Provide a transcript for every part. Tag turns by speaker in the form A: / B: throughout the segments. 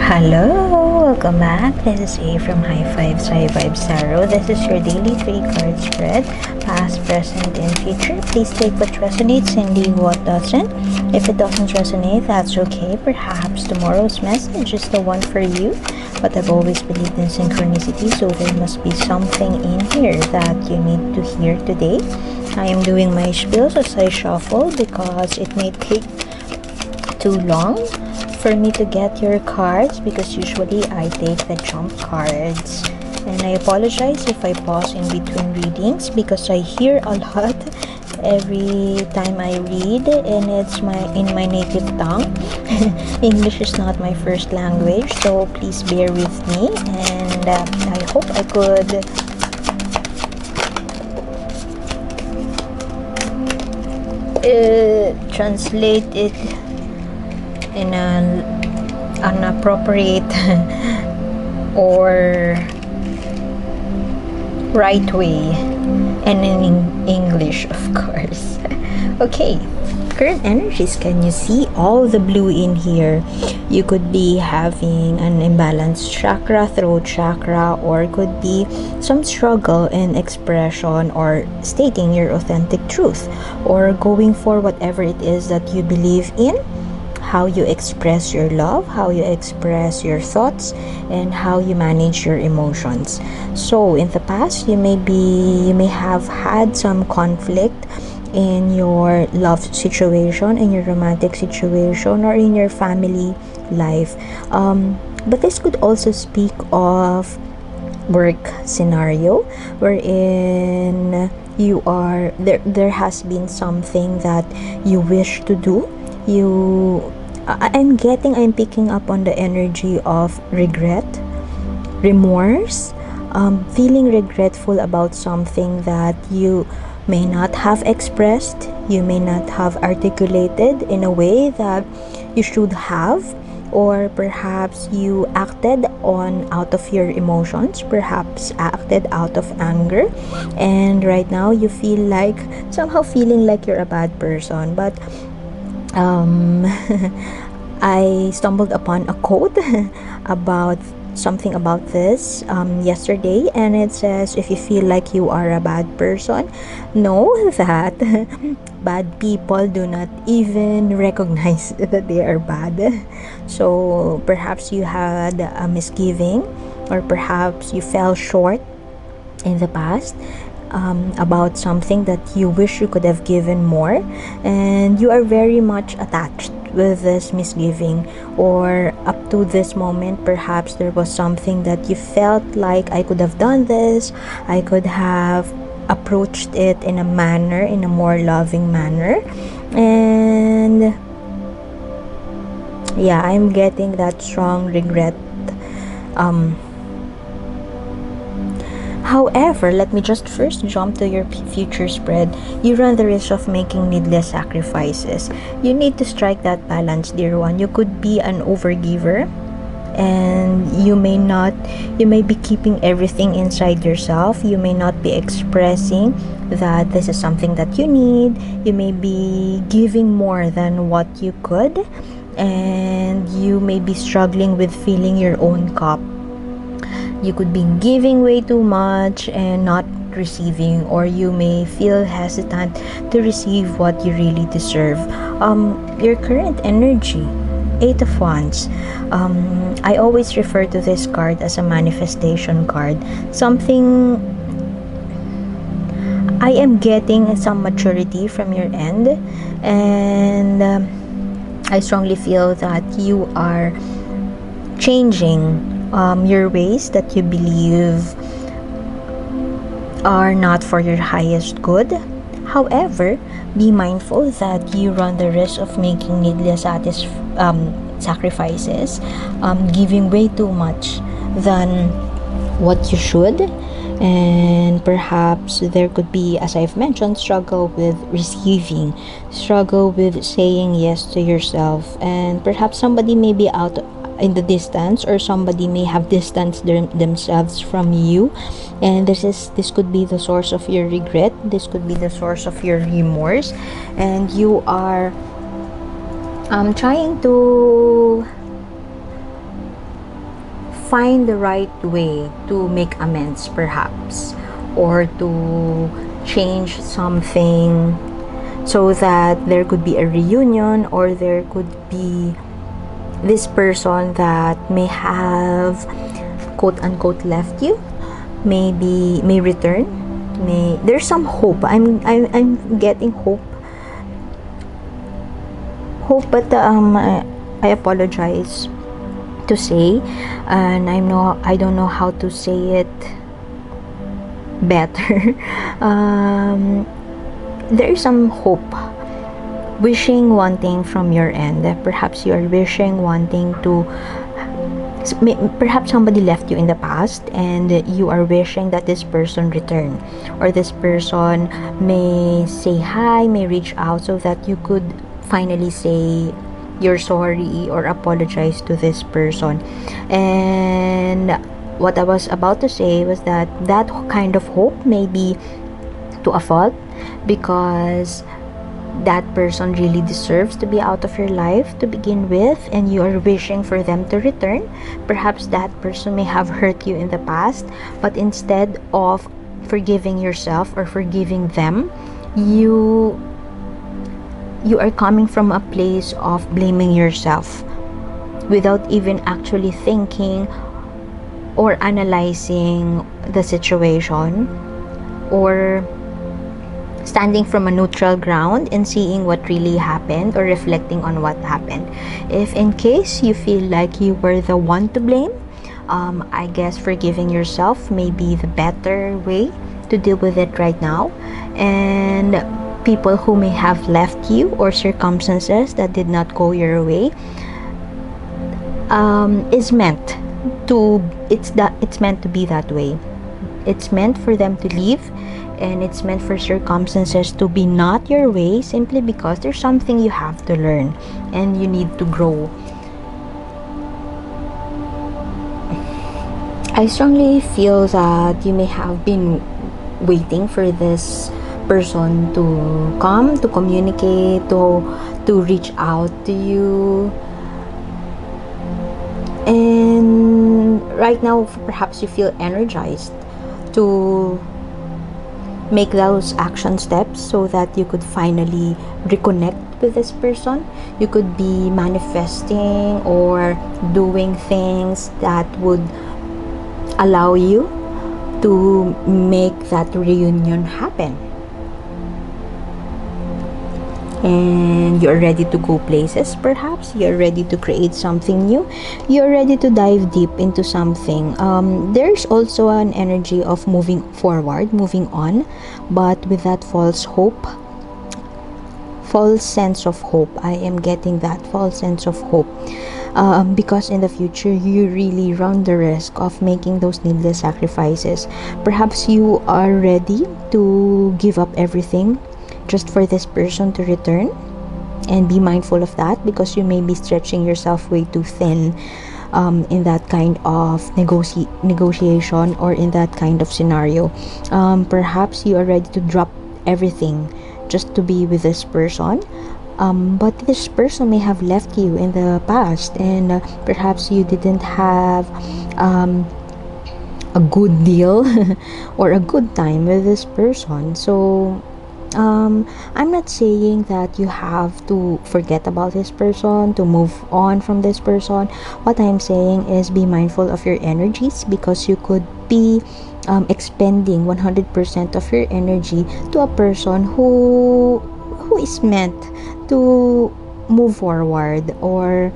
A: Hello, welcome back. This is A from High Five High Vibes Tarot. This is your daily 3 card spread, past, present, and future. Please take what resonates and leave what doesn't. If it doesn't resonate, that's okay. Perhaps tomorrow's message is the one for you. But I've always believed in synchronicity, so there must be something in here that you need to hear today. I am doing my spills as I shuffle because it may take too long for me to get your cards, because usually I take the jump cards. And I apologize if I pause in between readings because I hear a lot every time I read, and it's in my native tongue. English is not my first language, so please bear with me, and I hope I could translate it in an appropriate or right way, and in English, of course. Okay, current energies. Can you see all the blue in here? You could be having an imbalanced chakra, throat chakra, or could be some struggle in expression or stating your authentic truth, or going for whatever it is that you believe in, how you express your love, how you express your thoughts, and how you manage your emotions. So in the past, you may have had some conflict in your love situation, in your romantic situation, or in your family life. But this could also speak of work scenario wherein there has been something that you wish to do. I'm picking up on the energy of regret, remorse, feeling regretful about something that you may not have expressed, you may not have articulated in a way that you should have, or perhaps you acted out of your emotions, perhaps acted out of anger, and right now you somehow feeling like you're a bad person. But I stumbled upon a quote about something about this yesterday, and it says, if you feel like you are a bad person, know that bad people do not even recognize that they are bad. So perhaps you had a misgiving, or perhaps you fell short in the past about something that you wish you could have given more, and you are very much attached with this misgiving, or up to this moment perhaps there was something that you felt like, I could have done this, I could have approached it in a more loving manner. And yeah, I'm getting that strong regret. However, let me just first jump to your future spread. You run the risk of making needless sacrifices. You need to strike that balance, dear one. You could be an overgiver, and you may be keeping everything inside yourself. You may not be expressing that this is something that you need. You may be giving more than what you could, and you may be struggling with filling your own cup. You could be giving way too much and not receiving, or you may feel hesitant to receive what you really deserve. Your current energy, 8 of Wands. I always refer to this card as a manifestation card. I am getting some maturity from your end, and I strongly feel that you are changing your ways that you believe are not for your highest good. However, be mindful that you run the risk of making needless sacrifices, giving way too much than what you should, and perhaps there could be, as I've mentioned, struggle with receiving, struggle with saying yes to yourself, and perhaps somebody may be out in the distance, or somebody may have distanced themselves from you, and this could be the source of your regret, this could be the source of your remorse, and you are trying to find the right way to make amends, perhaps, or to change something so that there could be a reunion, or there could be this person that may have quote unquote left you, may return. There's some hope. I'm getting hope, but I apologize to say, and I don't know how to say it better. There is some hope, wishing one thing from your end. Perhaps you are wishing, wanting to, perhaps somebody left you in the past and you are wishing that this person return, or this person may say hi, may reach out, so that you could finally say you're sorry or apologize to this person. And what I was about to say was that that kind of hope may be to a fault, because that person really deserves to be out of your life to begin with, and you are wishing for them to return. Perhaps that person may have hurt you in the past, but instead of forgiving yourself or forgiving them, you are coming from a place of blaming yourself without even actually thinking or analyzing the situation, or standing from a neutral ground and seeing what really happened, or reflecting on what happened. If in case you feel like you were the one to blame, I guess forgiving yourself may be the better way to deal with it right now. And people who may have left you, or circumstances that did not go your way, is meant to, it's meant to be that way. It's meant for them to leave, and it's meant for circumstances to be not your way, simply because there's something you have to learn and you need to grow. I strongly feel that you may have been waiting for this person to come, to communicate, to reach out to you. And right now, perhaps you feel energized to make those action steps so that you could finally reconnect with this person. You could be manifesting or doing things that would allow you to make that reunion happen. And you're ready to go places, perhaps. You're ready to create something new. You're ready to dive deep into something. There's also an energy of moving forward, moving on, but with that false hope, false sense of hope. I am getting that false sense of hope. Because in the future, you really run the risk of making those needless sacrifices. Perhaps you are ready to give up everything just for this person to return, and be mindful of that, because you may be stretching yourself way too thin in that kind of negotiation, or in that kind of scenario. Perhaps you are ready to drop everything just to be with this person, but this person may have left you in the past, and perhaps you didn't have a good deal or a good time with this person. So I'm not saying that you have to forget about this person, to move on from this person. What I'm saying is be mindful of your energies, because you could be expending 100% of your energy to a person who is meant to move forward, or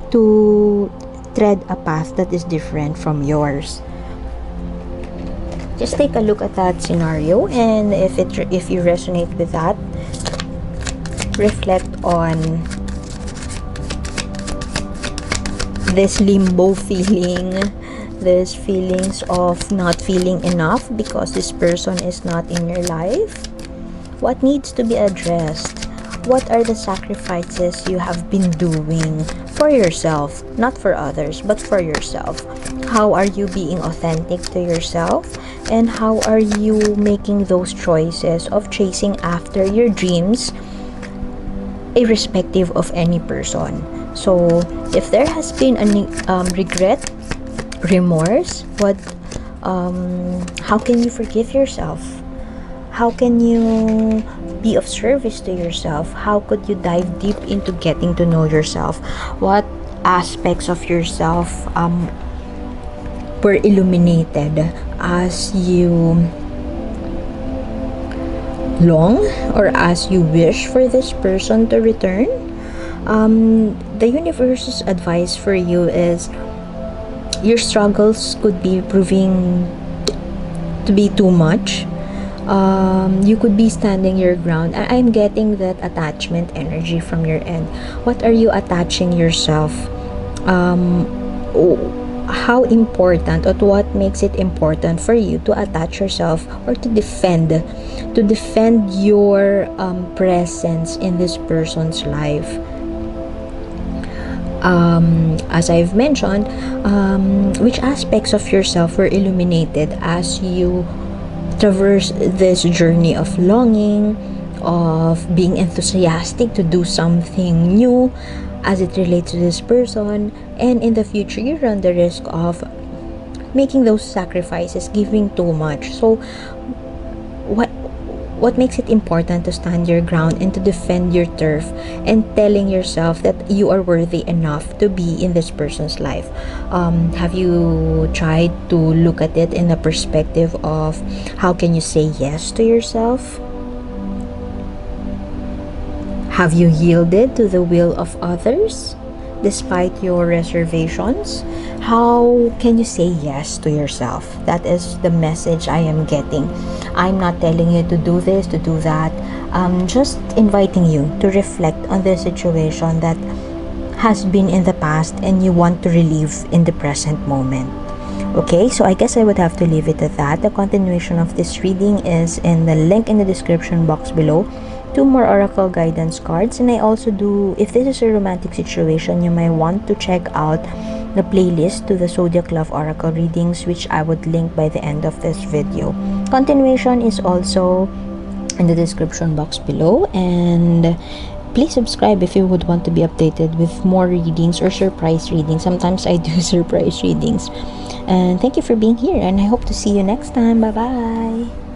A: to tread a path that is different from yours. Just take a look at that scenario, and if you resonate with that, reflect on this limbo feeling, these feelings of not feeling enough because this person is not in your life. What needs to be addressed? What are the sacrifices you have been doing for yourself, not for others, but for yourself? How are you being authentic to yourself? And how are you making those choices of chasing after your dreams, irrespective of any person? So if there has been a regret remorse? How can you forgive yourself? How can you be of service to yourself? How could you dive deep into getting to know yourself? What aspects of yourself were illuminated as you long or as you wish for this person to return? The universe's advice for you is your struggles could be proving to be too much. You could be standing your ground. I'm getting that attachment energy from your end. What are you attaching yourself? How important, or what makes it important for you to attach yourself or to defend your presence in this person's life? As I've mentioned, which aspects of yourself were illuminated as you traverse this journey of longing, of being enthusiastic to do something new as it relates to this person, and in the future you run the risk of making those sacrifices, giving too much. So what makes it important to stand your ground and to defend your turf and telling yourself that you are worthy enough to be in this person's life? Have you tried to look at it in the perspective of how can you say yes to yourself? Have you yielded to the will of others despite your reservations? How can you say yes to yourself? That is the message I am getting. I'm not telling you to do this, to do that. I'm just inviting you to reflect on the situation that has been in the past and you want to relive in the present moment. Okay, so I guess I would have to leave it at that. The continuation of this reading is in the link in the description box below. 2 more oracle guidance cards, and I also do, if this is a romantic situation, you might want to check out the playlist to the Zodiac Love Oracle readings, which I would link by the end of this video. Continuation is also in the description box below, and please subscribe if you would want to be updated with more readings or surprise readings. Sometimes I do surprise readings. And thank you for being here, and I hope to see you next time. Bye bye.